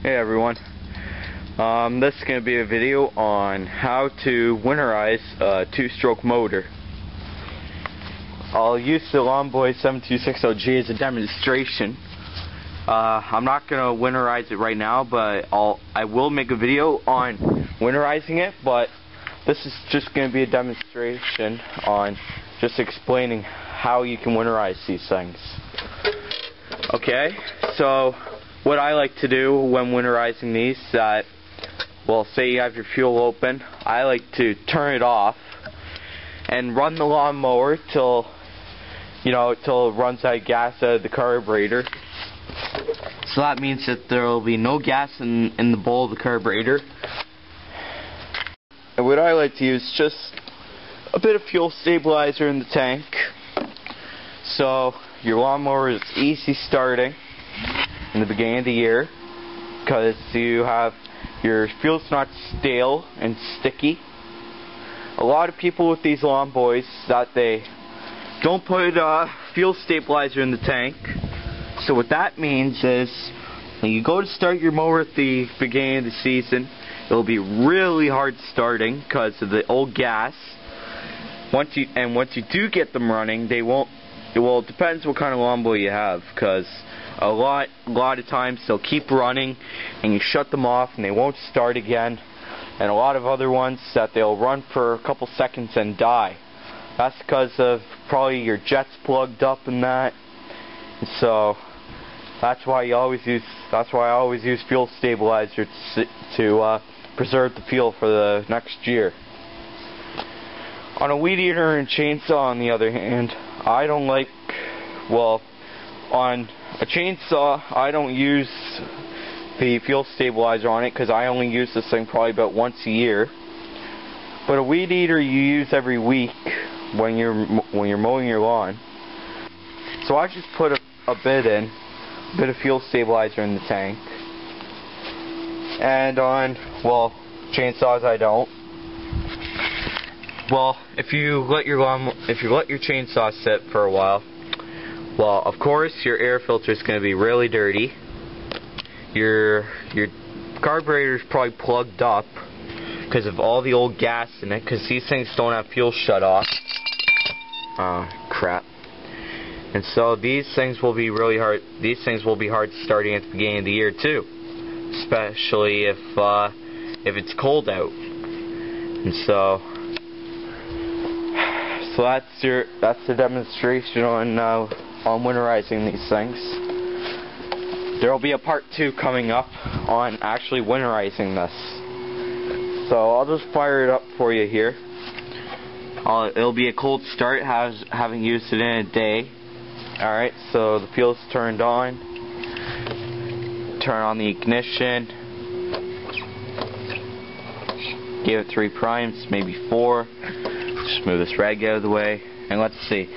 Hey everyone, this is going to be a video on how to winterize a two-stroke motor. I'll use the Lawnboy 7260G as a demonstration. I'm not going to winterize it right now, but I will make a video on winterizing it, but this is just going to be a demonstration on just explaining how you can winterize these things. Okay, so what I like to do when winterizing these, well, say you have your fuel open, I like to turn it off and run the lawnmower till it runs out of gas out of the carburetor. So that means that there will be no gas in the bowl of the carburetor. And what I like to use is just a bit of fuel stabilizer in the tank, so your lawnmower is easy starting in the beginning of the year, because your fuel's not stale and sticky. A lot of people with these lawn boys that they don't put fuel stabilizer in the tank. So what that means is when you go to start your mower at the beginning of the season, it'll be really hard starting because of the old gas. Once you do get them running, they won't. Well, it depends what kind of lawnmower you have, because a lot of times they'll keep running and you shut them off and they won't start again, and a lot of other ones that they'll run for a couple seconds and die. That's because of probably your jets plugged up and that. And so that's why I always use fuel stabilizer to preserve the fuel for the next year. On a weed eater and chainsaw, on the other hand, on a chainsaw, I don't use the fuel stabilizer on it because I only use this thing probably about once a year. But a weed eater you use every week when you're mowing your lawn. So I just put a bit of fuel stabilizer in the tank. And on, chainsaws I don't. Well, if you let your chainsaw sit for a while, well, of course your air filter is going to be really dirty. Your carburetor is probably plugged up because of all the old gas in it, because these things don't have fuel shut off. Oh, crap. And so these things will be really hard. These things will be hard starting at the beginning of the year too, especially if it's cold out. And so that's the demonstration on winterizing these things. There will be a part 2 coming up on actually winterizing this. So I'll just fire it up for you here. It'll be a cold start, having used it in a day. Alright, so the fuel's turned on. Turn on the ignition. Give it 3 primes, maybe 4. Just move this rag out of the way, and let's see.